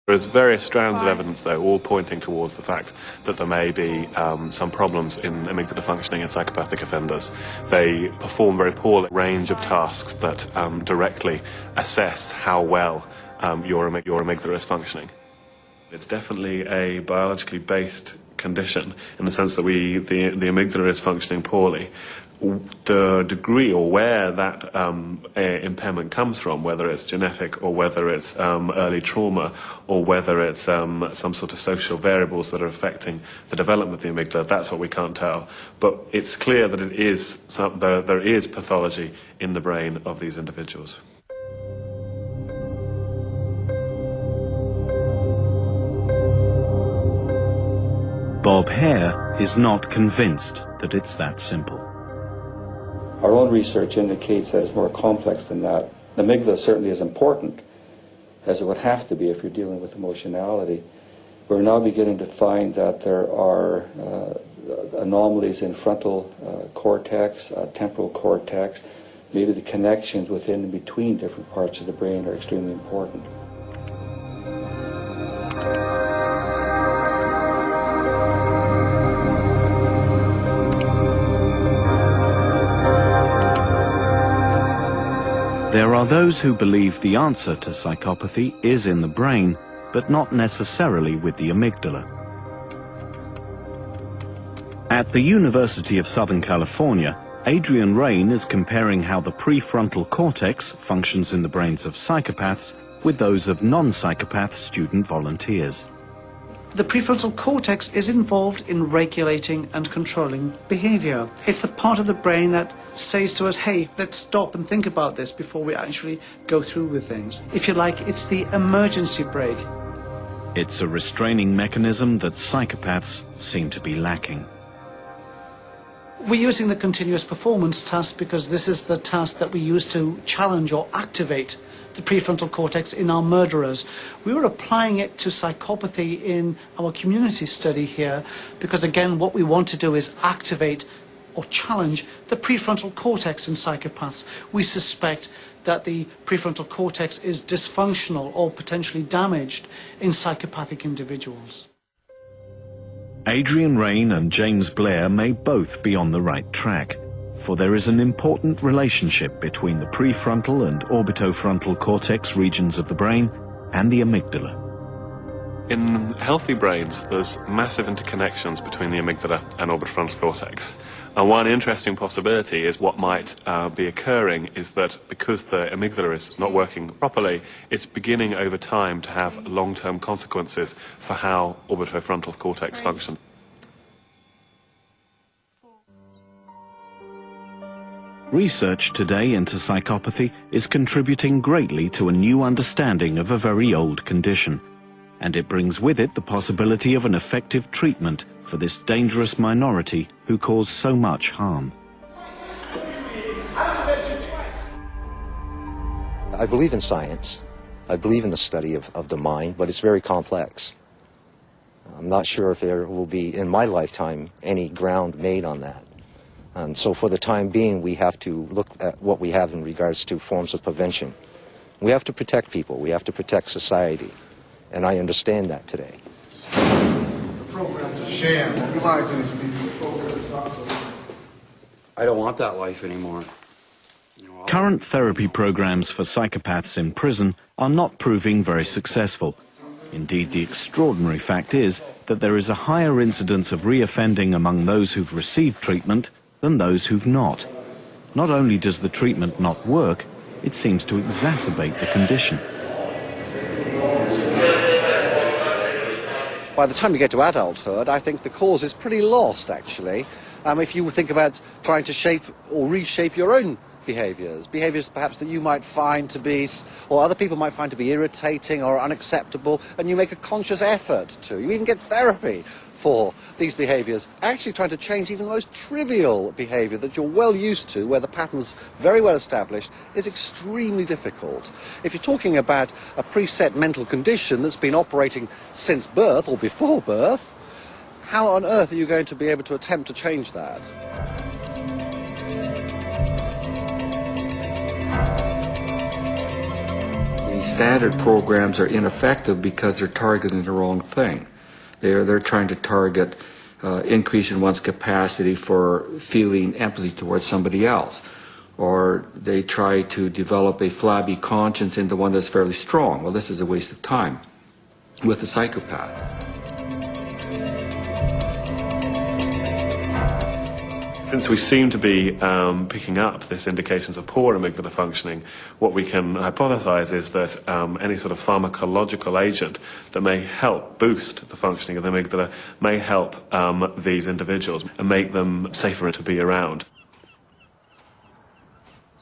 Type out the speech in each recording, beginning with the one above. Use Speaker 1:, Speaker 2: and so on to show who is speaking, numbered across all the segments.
Speaker 1: There's various strands of evidence, though, all pointing towards the fact that there may be some problems in amygdala functioning in psychopathic offenders. They perform very poorly range of tasks that directly assess how well your amygdala is functioning. It's definitely a biologically based condition in the sense that the amygdala is functioning poorly. The degree or where that impairment comes from, whether it's genetic or whether it's early trauma or whether it's some sort of social variables that are affecting the development of the amygdala, that's what we can't tell. But it's clear that there is pathology in the brain of these individuals.
Speaker 2: Bob Hare is not convinced that it's that simple.
Speaker 3: Our own research indicates that it's more complex than that. The amygdala certainly is important, as it would have to be if you're dealing with emotionality. We're now beginning to find that there are anomalies in frontal cortex, temporal cortex. Maybe the connections within and between different parts of the brain are extremely important.
Speaker 2: There are those who believe the answer to psychopathy is in the brain, but not necessarily with the amygdala. At the University of Southern California, Adrian Rain is comparing how the prefrontal cortex functions in the brains of psychopaths with those of non-psychopath student volunteers.
Speaker 4: The prefrontal cortex is involved in regulating and controlling behavior. It's the part of the brain that says to us, hey, let's stop and think about this before we actually go through with things. If you like, it's the emergency brake.
Speaker 2: It's a restraining mechanism that psychopaths seem to be lacking.
Speaker 4: We're using the continuous performance task because this is the task that we use to challenge or activate the prefrontal cortex in our murderers. We were applying it to psychopathy in our community study here because, again, what we want to do is activate or challenge the prefrontal cortex in psychopaths. We suspect that the prefrontal cortex is dysfunctional or potentially damaged in psychopathic individuals.
Speaker 2: Adrian Rain and James Blair may both be on the right track, for there is an important relationship between the prefrontal and orbitofrontal cortex regions of the brain and the amygdala.
Speaker 1: In healthy brains, there's massive interconnections between the amygdala and orbitofrontal cortex. And one interesting possibility is what might be occurring is that because the amygdala is not working properly, it's beginning over time to have long-term consequences for how orbitofrontal cortex functions.
Speaker 2: Research today into psychopathy is contributing greatly to a new understanding of a very old condition, and it brings with it the possibility of an effective treatment for this dangerous minority who cause so much harm.
Speaker 5: I believe in science. I believe in the study of the mind, but it's very complex. I'm not sure if there will be, in my lifetime, any ground made on that. And so for the time being, we have to look at what we have in regards to forms of prevention. We have to protect people. We have to protect society. And I understand that today.
Speaker 6: The program's a sham. We lied to these people.
Speaker 7: I don't want that life anymore.
Speaker 2: Current therapy programs for psychopaths in prison are not proving very successful. Indeed, the extraordinary fact is that there is a higher incidence of reoffending among those who've received treatment than those who've not. Not only does the treatment not work, it seems to exacerbate the condition.
Speaker 8: By the time you get to adulthood, I think the cause is pretty lost, actually. If you think about trying to shape or reshape your own behaviours perhaps that you might find to be, or other people might find to be irritating or unacceptable, and you make a conscious effort to. You even get therapy for these behaviours, actually trying to change even the most trivial behaviour that you're well used to, where the pattern's very well established, is extremely difficult. If you're talking about a preset mental condition that's been operating since birth or before birth, how on earth are you going to be able to attempt to change that?
Speaker 3: standard programs are ineffective because they're targeting the wrong thing. They're trying to target increase in one's capacity for feeling empathy towards somebody else, or they try to develop a flabby conscience into one that's fairly strong. Well, this is a waste of time with the psychopath.
Speaker 1: Since we seem to be picking up this indications of poor amygdala functioning, what we can hypothesize is that any sort of pharmacological agent that may help boost the functioning of the amygdala may help these individuals and make them safer to be around.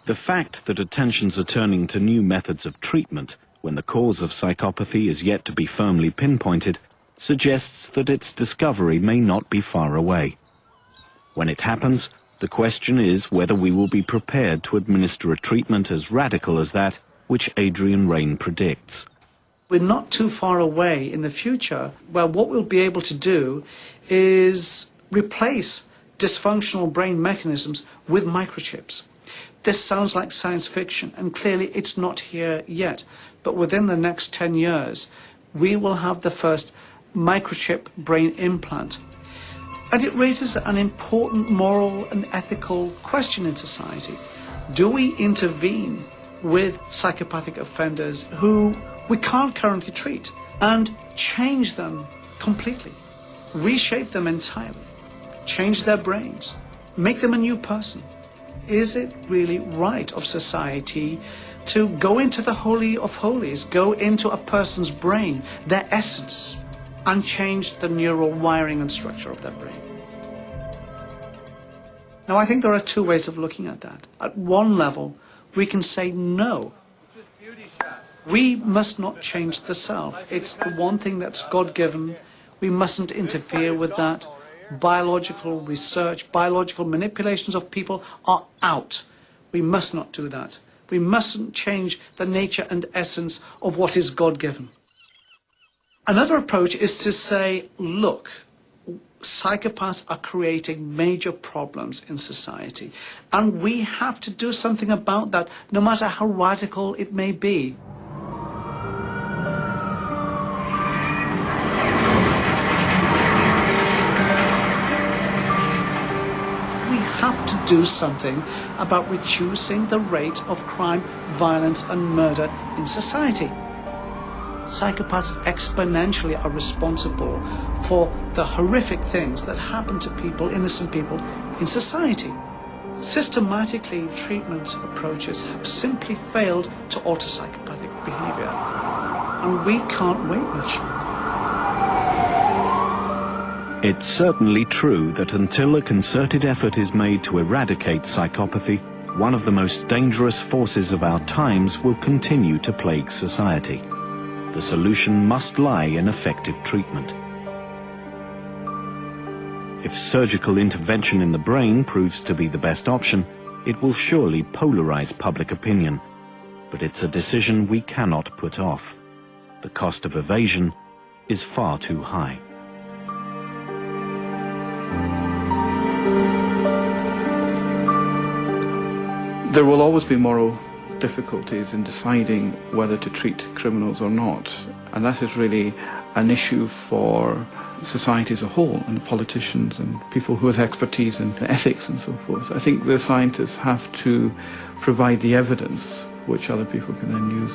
Speaker 2: The fact that attentions are turning to new methods of treatment when the cause of psychopathy is yet to be firmly pinpointed suggests that its discovery may not be far away. When it happens, the question is whether we will be prepared to administer a treatment as radical as that which Adrian Raine predicts.
Speaker 4: We're not too far away in the future where what we'll be able to do is replace dysfunctional brain mechanisms with microchips. This sounds like science fiction, and clearly it's not here yet. But within the next 10 years, we will have the first microchip brain implant. And it raises an important moral and ethical question in society. Do we intervene with psychopathic offenders who we can't currently treat and change them completely, reshape them entirely, change their brains, make them a new person? Is it really right of society to go into the holy of holies, go into a person's brain, their essence, and change the neural wiring and structure of their brain? Now, I think there are two ways of looking at that. At one level, we can say no. We must not change the self. It's the one thing that's God-given. We mustn't interfere with that. Biological research, biological manipulations of people are out. We must not do that. We mustn't change the nature and essence of what is God-given. Another approach is to say, look, psychopaths are creating major problems in society, and we have to do something about that, no matter how radical it may be. We have to do something about reducing the rate of crime, violence, and murder in society. Psychopaths exponentially are responsible for the horrific things that happen to people, innocent people, in society. Systematically, treatment approaches have simply failed to alter psychopathic behavior, and we can't wait much longer.
Speaker 2: It's certainly true that until a concerted effort is made to eradicate psychopathy, one of the most dangerous forces of our times will continue to plague society. The solution must lie in effective treatment. If surgical intervention in the brain proves to be the best option, it will surely polarize public opinion. But it's a decision we cannot put off. The cost of evasion is far too high.
Speaker 7: There will always be moral difficulties in deciding whether to treat criminals or not, and that is really an issue for society as a whole, and politicians and people who have expertise in ethics and so forth. I think the scientists have to provide the evidence which other people can then use.